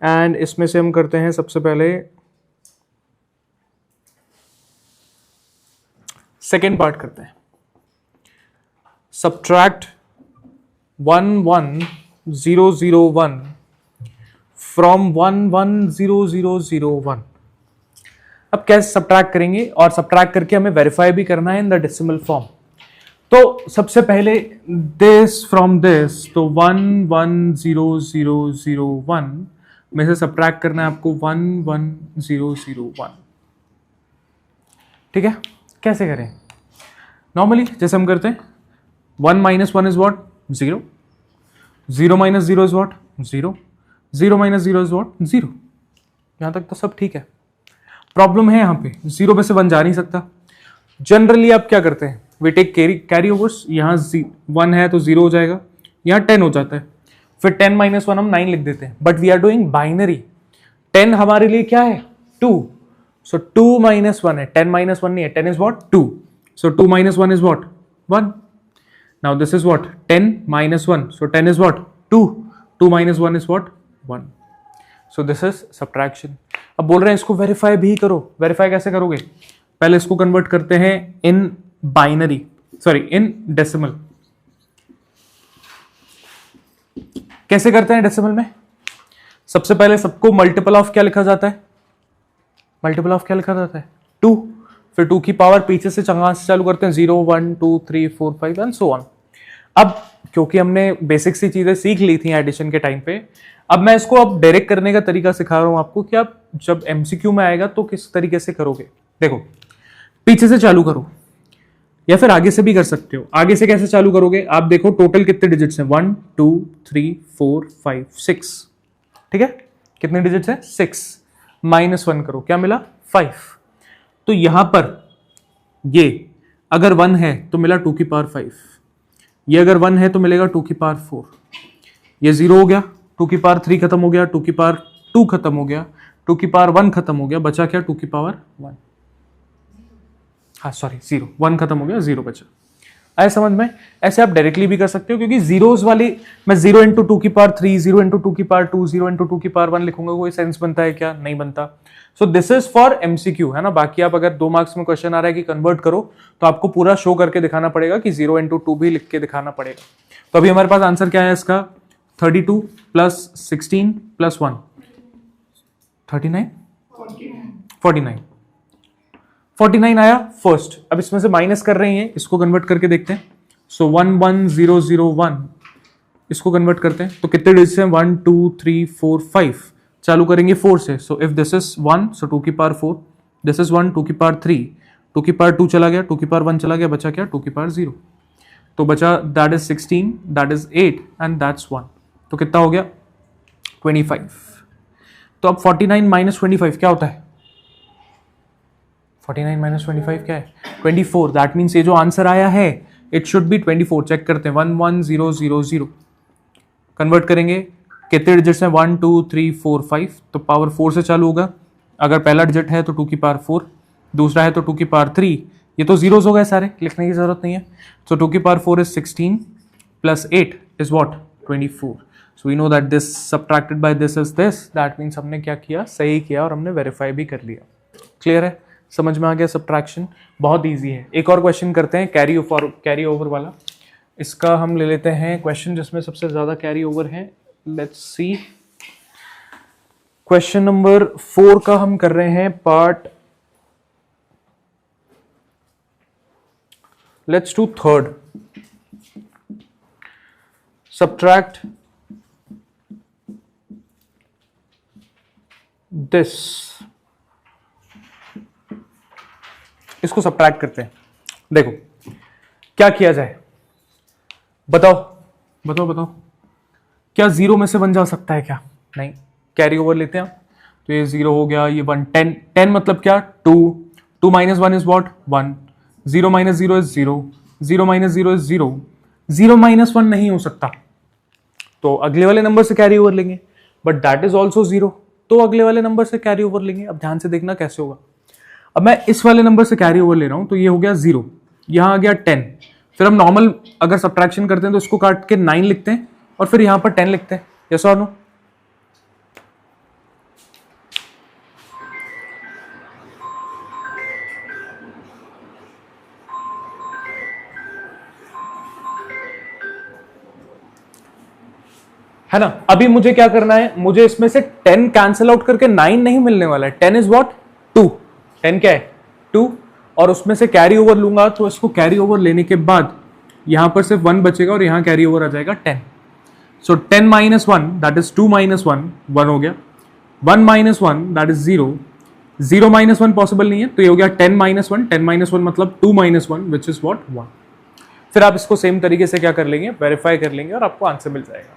and इसमें से हम करते हैं सबसे पहले सेकेंड पार्ट करते हैं। Subtract 11001 from 110001। अब कैसे सब्ट्रैक्ट करेंगे, और सब्ट्रैक्ट करके हमें वेरीफाई भी करना है इन द डेसिमल फॉर्म। तो सबसे पहले दिस फ्रॉम दिस, तो 110001 में से सब्ट्रैक्ट करना है आपको 11001। ठीक है, कैसे करें? नॉर्मली जैसे हम करते हैं 1 - 1 is what 0, 0 - 0 is what 0, 0 - 0 is what 0। यहां तक तो सब ठीक है। प्रॉब्लम है यहाँ पे 0 में से 1 जा नहीं सकता। जनरली आप क्या करते हैं, वी टेक कैरी ओवर्स। यहाँ 1 है तो 0 हो जाएगा, यहाँ 10 हो जाता है, फिर 10 - 1 हम 9 लिख देते हैं। But we are doing binary. 10 हमारे लिए क्या है 2, सो 2 - 1 है, 10 - 1 नहीं है, 10 is what 2, so 2 - 1 is what 1। Now this is what 10 - 1, so 10 is what 2, 2 - 1 is what 1। So this is subtraction. अब बोल रहे हैं इसको वेरीफाई भी करो। वेरीफाई कैसे करोगे? पहले इसको कन्वर्ट करते हैं in binary, sorry in decimal. कैसे करते हैं डेसिमल में? सबसे पहले सबको मल्टीपल ऑफ क्या लिखा जाता है? मल्टीपल ऑफ क्या लिखा जाता है 2, फिर 2 की पावर पीछे से चंगा से चालू करते हैं 0 1 2 3 4 5 एंड सो ऑन। अब क्योंकि हमने बेसिक सी चीजें सीख ली थी एडिशन के टाइम पे, अब मैं इसको अब डायरेक्ट करने का तरीका सिखा रहा हूं आपको कि आप जब एमसीक्यू में आएगा तो किस तरीके से करोगे। देखो, पीछे से चालू करो या फिर आगे से भी कर सकते हो। आगे से कैसे चालू करोगे? आप देखो टोटल कितने डिजिट्स हैं 1 2 3 4 5 6। ठीक है, कितने डिजिट्स हैं 6, -1 करो, क्या मिला 5। तो यहां पर ये अगर 1 है तो मिला 2 की पावर 5, ये अगर 1 है तो मिलेगा 2 की पावर 4, ये 0 हो गया, 2 की पावर 3 खत्म हो गया, 2 की पावर 2 खत्म हो गया, 2 की पावर 1 खत्म हो गया, बचा क्या 2 की पावर 1, हाँ सॉरी 0, 1 खत्म हो गया 0 बचा। आए समझ में? ऐसे आप डायरेक्टली भी कर सकते हो, क्योंकि जीरोस वाली मैं 0 × 2 की पावर 3, 0 × 2 की पावर 2, 0 × 2 की पावर 1 लिखूंगा, कोई सेंस बनता है क्या? नहीं बनता। So this is for MCQ, है ना। बाकी आप अगर 2 मार्क्स में क्वेश्चन आ रहा है कि कन्वर्ट करो, तो आपको पूरा शो करके दिखाना पड़ेगा कि 0 × 2 भी लिख के दिखाना पड़ेगा। तो अभी हमारे पास आंसर क्या है इसका 32 + 16 + 1 39 49 आया फर्स्ट। अब इसमें से माइनस कर रहे हैं, इसको कन्वर्ट करके देखते हैं। सो 11001 इसको कन्वर्ट करते हैं, तो कितने डिजिट्स हैं 1 2 3 4 5। चालू करेंगे 4 से, सो इफ दिस इज 1 सो 2 की पावर 4, दिस इज 1 2 की पावर 3, 2 की पावर 2 चला गया, 2 की पावर 1 चला गया, बचा क्या 2 की पावर 0, तो बचा that is 16, that is 8 and that's 1। तो कितना हो गया 25। तो अब 49 - 25 क्या होता है? 49 - 25 क्या है 24। दैट मीन्स ये जो आंसर आया है इट शुड बी 24। चेक करते हैं 11000 कन्वर्ट करेंगे, कितने डिजिट्स हैं 1 2 3 4 5, तो पावर 4 से चालू होगा। अगर पहला डिजिट है तो 2 की पावर 4, दूसरा है तो 2 की पावर 3, ये तो जीरोस हो गए सारे, लिखने की जरूरत नहीं है। सो 2 की power 4 is 16 + 8 is what 24। So we know that this subtracted by this is this, that means हमने क्या किया, सही किया और हमने वेरीफाई भी कर लिया। क्लियर है? समझ में आ गया? सब्ट्रैक्शन बहुत इजी है। एक और क्वेश्चन करते हैं कैरी ओवर वाला। इसका हम ले लेते हैं क्वेश्चन जिसमें सबसे ज्यादा कैरी ओवर है। लेट्स सी, क्वेश्चन नंबर 4 का हम कर रहे हैं part, let's do third. Subtract this, इसको सब्ट्रैक्ट करते हैं। देखो क्या किया जाए, बताओ बताओ बताओ, क्या 0 में से 1 जा सकता है क्या? नहीं, कैरी ओवर लेते हैं। तो ये 0 हो गया, ये 1, 10 मतलब क्या 2, 2 - 1 is what 1, 0 - 0 is 0, 0 - 0 is 0, 0 minus 1 नहीं हो सकता, तो अगले वाले नंबर से कैरी ओवर लेंगे, बट दैट इज ऑल्सो 0, तो अगले वाले नंबर से कैरी ओवर लेंगे। अब ध्यान से देखना कैसे होगा। अब मैं इस वाले नंबर से कैरी ओवर ले रहा हूं, तो ये हो गया 0, यहां आ गया 10, फिर हम नॉर्मल अगर सब्ट्रैक्शन करते हैं तो इसको काट के 9 लिखते हैं और फिर यहां पर 10 लिखते हैं। यस और नो? है ना? अभी मुझे क्या करना है, मुझे इसमें से 10 कैंसिल आउट करके 9 नहीं मिलने वाला है। 10 इज व्हाट? 2। 10 क्या है? 2, और उसमें से कैरी ओवर लूंगा, तो इसको कैरी ओवर लेने के बाद यहां पर सिर्फ 1 बचेगा और यहां कैरी ओवर आ जाएगा 10। सो 10 माइनस 1 दैट इज 2 माइनस 1, 1 हो गया। 1 minus 1 that is 0, 0 minus 1 possible नहीं है, तो ये हो गया 10 माइनस 1, 10 माइनस 1 मतलब 2 माइनस 1 विच इज व्हाट? 1। फिर आप इसको सेम तरीके से क्या कर लेंगे, वेरीफाई कर लेंगे और आपको आंसर मिल जाएगा।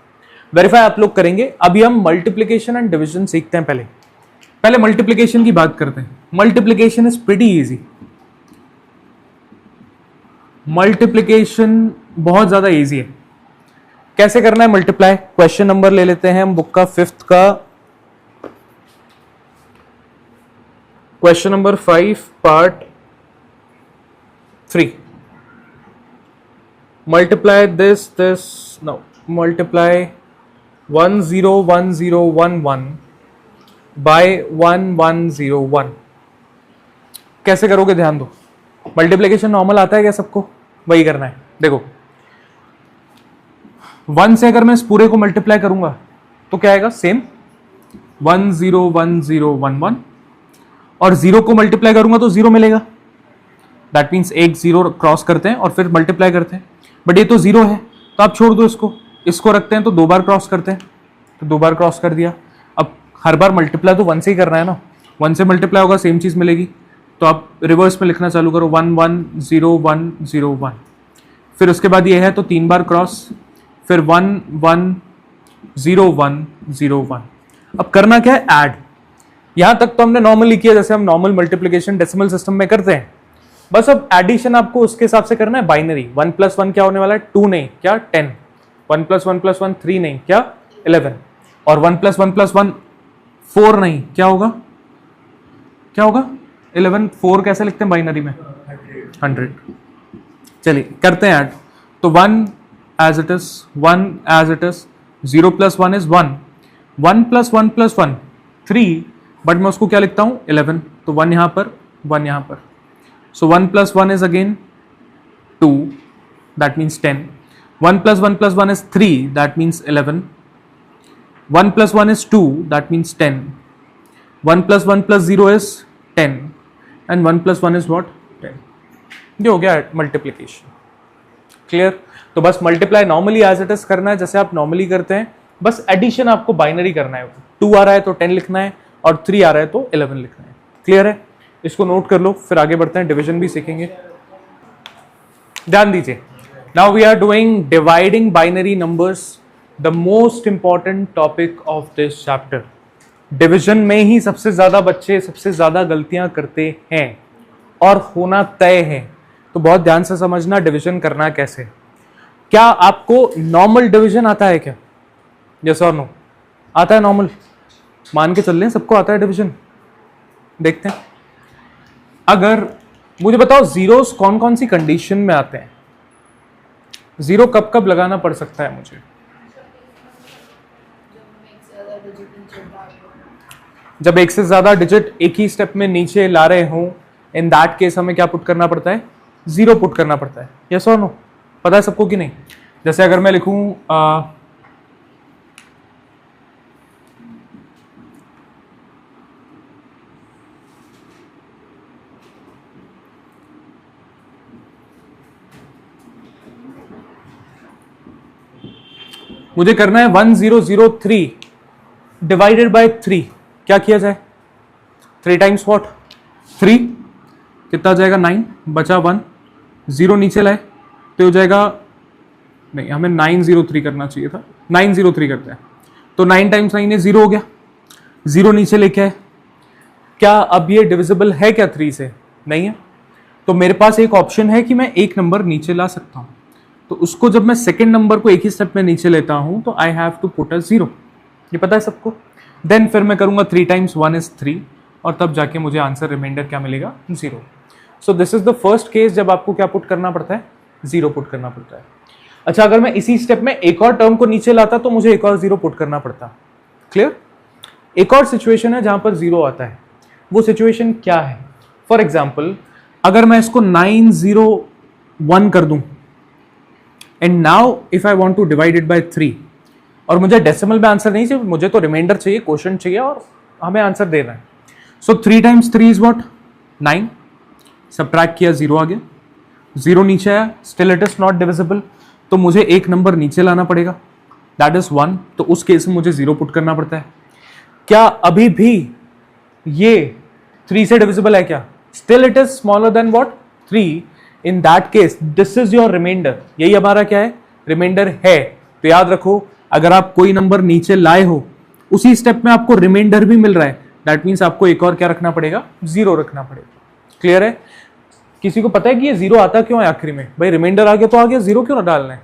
वेरीफाई आप लोग करेंगे। अभी हम मल्टीप्लिकेशन एंड डिवीजन सीखते हैं। पहले मल्टीप्लिकेशन की बात करते हैं। Multiplication is pretty easy. Multiplication बहुत ज्यादा इजी है। कैसे करना है मल्टीप्लाई? क्वेश्चन नंबर ले लेते हैं हम बुक का 5th का, question number 5 part 3। Multiply this no, multiply 101011 by 1101। कैसे करोगे ध्यान दो। मल्टीप्लिकेशन नॉर्मल आता है क्या सबको? वही करना है। देखो 1 से अगर मैं इस पूरे को मल्टीप्लाई करूंगा तो क्या आएगा? सेम 101011, और 0 को मल्टीप्लाई करूंगा तो 0 मिलेगा। दैट मीन्स एक 0 क्रॉस करते हैं और फिर मल्टीप्लाई करते हैं, बट ये तो 0 है तो आप छोड़ दो इसको रखते हैं तो 2 बार क्रॉस करते हैं, तो 2 बार क्रॉस कर दिया। अब हर बार मल्टीप्लाई तो 1 से ही करना है ना, 1 से मल्टीप्लाई होगा सेम चीज मिलेगी, तो आप रिवर्स में लिखना चालू करो 110101। फिर उसके बाद ये है तो 3 बार क्रॉस, फिर 110101। अब करना क्या है? ऐड। यहां तक तो हमने नॉर्मली किया जैसे हम नॉर्मल मल्टीप्लिकेशन डेसिमल सिस्टम में करते हैं। बस अब एडिशन आपको उसके हिसाब से करना है, बाइनरी। 1 + 1 क्या होने वाला है? 2 नहीं क्या? 10। 1 + 1 + 1 3 नहीं क्या? 11। और 1 + 1 + 1 4 नहीं क्या होगा? 11। 4 कैसे लिखते हैं बाइनरी में? 100। चलिए करते हैं ऐड। तो 1 as it is, 1 as it is, 0 + 1 is 1, 1 + 1 + 1 3, but मैं उसको क्या लिखता हूं? 11। तो 1 यहां पर, 1 यहां पर। So 1 + 1 is again 2, that means 10. 1 + 1 + 1 is 3, that means 11. 1 + 1 is 2, that means 10. 1 + 1 + 0 is 10, and 1 + 1 is what? 10. ये हो गया मल्टीप्लिकेशन। क्लियर? तो बस multiply normally as it is करना है जैसे आप नॉर्मली करते हैं, बस एडिशन आपको बाइनरी करना है। 2 आ रहा है तो 10 लिखना है और 3 आ रहा है तो 11 लिखना है। क्लियर है? इसको नोट कर लो, फिर आगे बढ़ते हैं, डिवीजन भी सीखेंगे। ध्यान दीजिए। Now we are doing dividing binary numbers, the most important topic of this chapter. Division में ही सबसे ज्यादा बच्चे सबसे ज्यादा गलतियां करते हैं और होना तय है, तो बहुत ध्यान से समझना डिवीजन करना कैसे। क्या आपको नॉर्मल डिवीजन आता है क्या? यस और नो? आता है नॉर्मल? मान के चल रहे हैं सबको आता है डिवीजन। देखते हैं। अगर मुझे बताओ जीरोस कौन कौन सी कंडीशन में आते हैं? जीरो कब कब लगाना पड़ सकता है मुझे? जब एक से ज्यादा डिजिट एक ही स्टेप में नीचे ला रहे हों, इन दैट केस हमें क्या पुट करना पड़ता है? 0 पुट करना पड़ता है। यस और नो? पता है सबको कि नहीं? जैसे अगर मैं लिखूं मुझे करना है 1003 डिवाइडेड बाय 3, क्या किया जाए? 3 टाइम्स व्हाट? 3 कितना जाएगा? 9, बचा 1, 0 नीचे लाए तो हो जाएगा, नहीं हमें 903 करना चाहिए था, 903 करते हैं। तो 9 टाइम्स 9 है 0 हो गया, 0 नीचे लेके आए। क्या अब ये डिविजिबल है क्या 3 से? नहीं है। तो मेरे पास एक ऑप्शन है कि मैं एक नंबर नीचे ला सकता हूं। तो उसको जब मैं सेकेंड नंबर को एक ही स्टेप में नीचे लेता हूं तो I have to put a 0, ये पता है सबको। देन फिर मैं करूंगा 3 times 1 is 3 और तब जाके मुझे आंसर रिमाइंडर क्या मिलेगा, 0। So this is the first case जब आपको क्या पुट करना पड़ता है, 0 पुट करना पड़ता है। अच्छा, अगर मैं इसी स्टेप में एक और टर्म को नीचे लाता तो मुझे एक और 0 पुट करना पड़ता। क्लियर? एक और सिचुएशन है जहां पर 0 आता है, वो सिचुएशन क्या है? फॉर एग्जाम्पल अगर मैं इसको 901 कर दूं and now if I want to divide it by 3 और मुझे डेसिमल में आंसर नहीं चाहिए, मुझे तो रिमाइंडर चाहिए, क्वोशंट चाहिए और हमें आंसर देना है। सो 3 times 3 इज व्हाट, 9। सब्ट्रैक्ट किया, 0 आ गया, 0 नीचे आया, still it is not divisible, तो मुझे एक नंबर नीचे लाना पड़ेगा, दैट इज 1। तो उस केस में मुझे 0 पुट करना पड़ता है। क्या अभी भी ये 3 से डिविजिबल है क्या? Still it is smaller than what, 3। In that case this is your remainder, यही हमारा क्या है, रिमाइंडर है। तो याद रखो, अगर आप कोई नंबर नीचे लाए हो उसी स्टेप में आपको रिमाइंडर भी मिल रहा है, दैट मीन्स आपको एक और क्या रखना पड़ेगा, 0 रखना पड़ेगा। क्लियर है? किसी को पता है कि ये 0 आता क्यों है आखिरी में? भाई रिमाइंडर आ गया तो आ गया, 0 क्यों ना डालना है?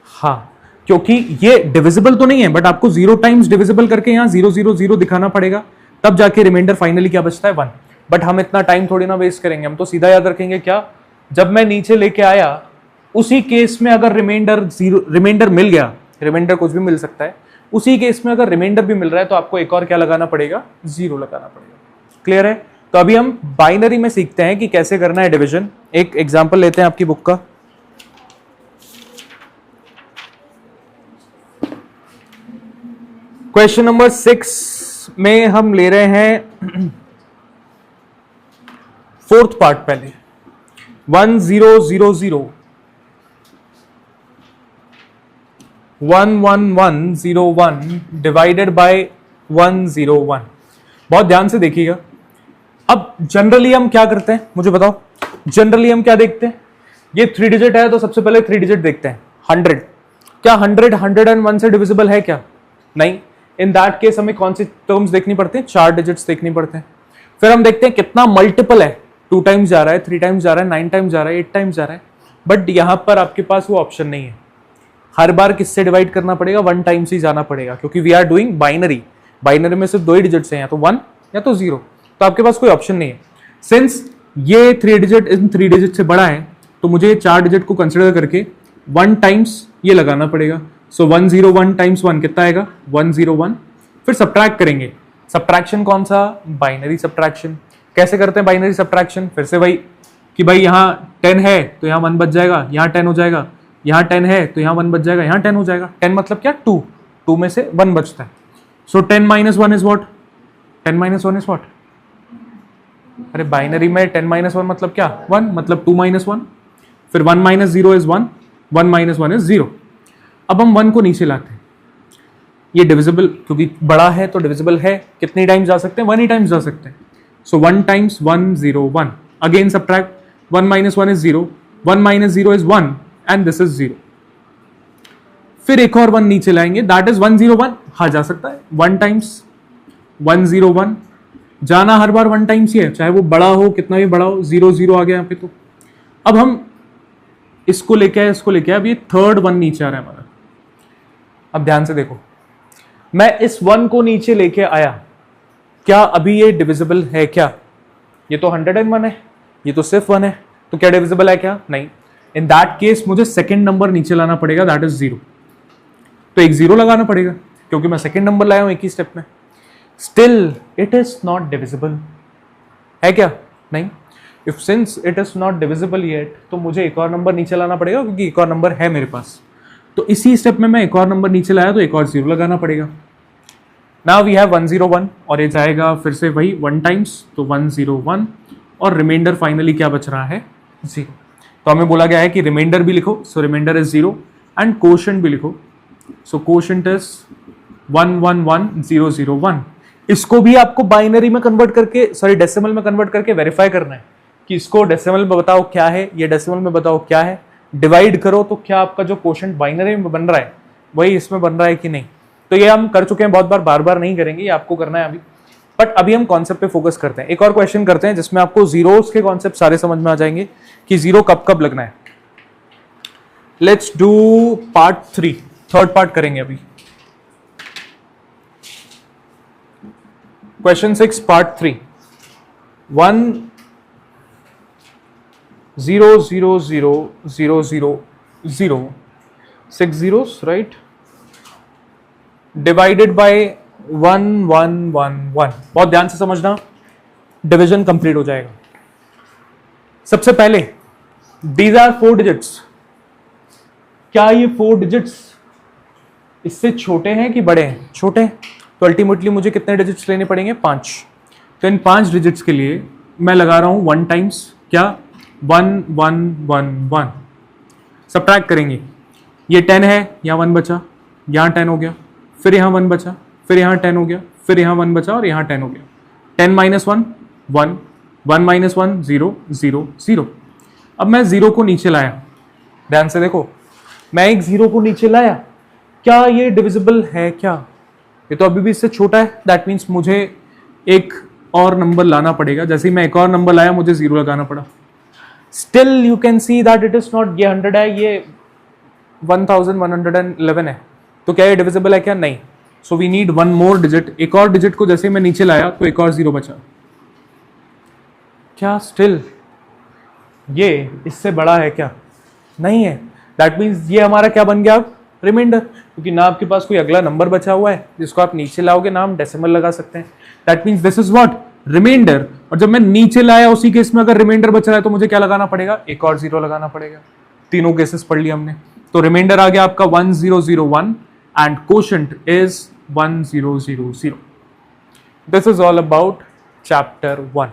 हाँ, क्योंकि ये डिविजिबल तो नहीं है, बट आपको 0 times डिविजिबल करके यहाँ 0 0 0 दिखाना पड़ेगा, तब जाके रिमाइंडर फाइनली क्या बचता है, 1। बट हम इतना टाइम थोड़ी ना वेस्ट करेंगे, हम तो सीधा याद रखेंगे क्या, जब मैं नीचे लेके आया उसी केस में अगर रिमाइंडर मिल गया, रिमाइंडर कुछ भी मिल सकता है, उसी केस में अगर रिमाइंडर भी मिल रहा है तो आपको एक और क्या लगाना पड़ेगा, 0 लगाना पड़ेगा। क्लियर है? तो अभी हम बाइनरी में सीखते हैं कि कैसे करना है डिवीजन। एक एग्जांपल लेते हैं आपकी बुक का। क्वेश्चन नंबर 6 में हम ले रहे हैं 4th पार्ट। पहले 1000 11101 डिवाइडेड बाय 101। बहुत ध्यान से देखिएगा। अब जनरली हम क्या करते हैं, मुझे बताओ, जनरली हम क्या देखते हैं, ये 3 डिजिट है तो सबसे पहले 3 डिजिट देखते हैं। 100, क्या 100 101 से डिविजिबल है क्या? नहीं। इन दैट केस हमें कौन सी टर्म्स देखनी पड़ती हैं, 4 डिजिट्स देखनी पड़ते हैं। फिर हम देखते हैं कितना मल्टीपल है, 2 times जा रहा है, 3 times जा रहा है, 9 times जा रहा है, 8 times जा रहा है। बट यहां पर आपके पास वो ऑप्शन नहीं है, हर बार किससे डिवाइड करना पड़ेगा, 1 times ही जाना पड़ेगा, क्योंकि we are doing binary. Binary में सिर्फ 2 ही डिजिट्स हैं, या तो 1 या तो 0, तो आपके पास कोई ऑप्शन नहीं है। सिंस ये 3 डिजिट इन 3 डिजिट से बड़ा है तो मुझे 4 डिजिट को कंसिडर करके 1 times ये लगाना पड़ेगा। सो 101 times 1 कितना आएगा, 101। फिर सब्ट्रैक्ट करेंगे। सब्ट्रैक्शन कौन सा, बाइनरी सब्ट्रैक्शन। कैसे करते हैं बाइनरी सब्ट्रैक्शन? फिर से वही कि भाई यहाँ 10 है तो यहाँ 1 बच जाएगा, यहाँ 10 हो जाएगा, यहाँ 10 है तो यहाँ 1 बच जाएगा, यहाँ 10 हो जाएगा। 10 मतलब क्या, 2 में से 1 बचता है। सो 10 - 1 इज व्हाट, 10 - 1 इज व्हाट। अरे बाइनरी में 10 - 1 मतलब क्या, 1, मतलब 2 - 1। फिर 1 - 0 इज 1, 1 - 1 इज 0। अब हम 1 को नीचे लाते हैं, ये डिविजिबल, क्योंकि बड़ा है तो डिविजिबल है, कितनी टाइम्स जा सकते हैं, 1 ही टाइम्स जा सकते हैं। सो 1 times 101, again subtract, 1 - 1 is 0, 1 - 0 is 1 and this is 0। फिर एक और 1 नीचे लाएंगे, दैट इज 101। हाँ, जा सकता है, 1 times 101, जाना हर बार 1 times ही है, चाहे वो बड़ा हो, कितना भी बड़ा हो। 0 0 आ गया यहाँ पे। तो अब हम इसको लेके आए, इसको लेके आए, अब ये 3rd 1 नीचे आ रहा है हमारा। अब ध्यान से देखो, मैं इस 1 को नीचे लेके आया, क्या अभी ये डिविजिबल है क्या? ये तो 101 है, ये तो सिर्फ 1 है, तो क्या डिविजिबल है क्या? नहीं। इन दैट केस मुझे सेकंड नंबर नीचे लाना पड़ेगा, दैट इज 0। तो एक 0 लगाना पड़ेगा, क्योंकि मैं सेकंड नंबर लाया हूं एक ही स्टेप में। Still it is not divisible है क्या? नहीं। If since it is not divisible yet, तो मुझे एक और नंबर नीचे लाना पड़ेगा, क्योंकि एक और नंबर है मेरे पास। तो इसी स्टेप में मैं एक और नंबर नीचे लाया, तो एक और 0 लगाना पड़ेगा। नाउ वी हैव 101, और ये जाएगा फिर से वही 1 times, तो 101, और रिमाइंडर फाइनली क्या बच रहा है, 0। तो हमें बोला गया है कि रिमाइंडर भी लिखो, सो रिमाइंडर इज 0, एंड कोशेंट भी लिखो, सो कोशेंट इज 111001। इसको भी आपको बाइनरी में कन्वर्ट करके, सॉरी डेसिमल में कन्वर्ट करके वेरीफाई करना है कि इसको डेसिमल में बताओ क्या है, ये डेसिमल में बताओ क्या है। डिवाइड करो तो क्या आपका जो कोशेंट बाइनरी में बन रहा है वही इसमें बन रहा है कि नहीं। तो ये हम कर चुके हैं बहुत बार, बार बार नहीं करेंगे, ये आपको करना है अभी। बट अभी हम कॉन्सेप्ट पे फोकस करते हैं। एक और क्वेश्चन करते हैं जिसमें आपको जीरोस के कॉन्सेप्ट सारे समझ में आ जाएंगे कि 0 कब कब लगना है। Let's do part 3, third part करेंगे अभी। Question 6 part 3, 1 0 0 0 0 0 0 6 zeros, right? Divided by 1 1 1 1। बहुत ध्यान से समझना, डिवीजन कंप्लीट हो जाएगा। सबसे पहले दीज आर 4 डिजिट्स। क्या ये 4 डिजिट्स इससे छोटे हैं कि बड़े हैं? छोटे हैं। तो अल्टीमेटली मुझे कितने डिजिट्स लेने पड़ेंगे? 5। तो इन 5 डिजिट्स के लिए मैं लगा रहा हूं 1 टाइम्स क्या? 1 1 1 1। सबट्रैक्ट करेंगे, ये 10 है, यहाँ 1 बचा, यहाँ 10 हो गया, फिर यहाँ 1 बचा, फिर यहाँ 10 हो गया, फिर यहाँ 1 बचा और यहाँ 10 हो गया। 10 माइनस 1 1, 1 माइनस 1 0 0 0। अब मैं 0 को नीचे लाया, ध्यान से देखो, मैं एक 0 को नीचे लाया, क्या ये डिविजिबल है? क्या ये तो अभी भी इससे छोटा है। दैट मीन्स मुझे एक और नंबर लाना पड़ेगा। जैसे ही मैं एक और नंबर लाया, मुझे 0 लगाना पड़ा। Still you can see that it is not, ये 100 है, ये 1111 है। तो क्या ये डिविजिबल है? क्या नहीं। So we need 1 more digit. एक और डिजिट को जैसे मैं नीचे लाया तो एक और 0 बचा। क्या स्टिल ये इससे बड़ा है? क्या नहीं है। दैट मीन्स ये हमारा क्या बन गया अब? रिमाइंडर। क्योंकि ना आपके पास कोई अगला नंबर बचा हुआ है जिसको आप नीचे लाओगे, ना हम डेसिमल लगा सकते हैं। That means this is what? Remainder. और जब मैं नीचे लाया उसी केस में अगर रिमाइंडर बच रहा है तो मुझे क्या लगाना पड़ेगा? एक और 0 लगाना पड़ेगा। तीनों केसेस पढ़ लिया हमने। तो रिमाइंडर आ गया आपका 1001 and quotient is 1000। This is all about chapter 1।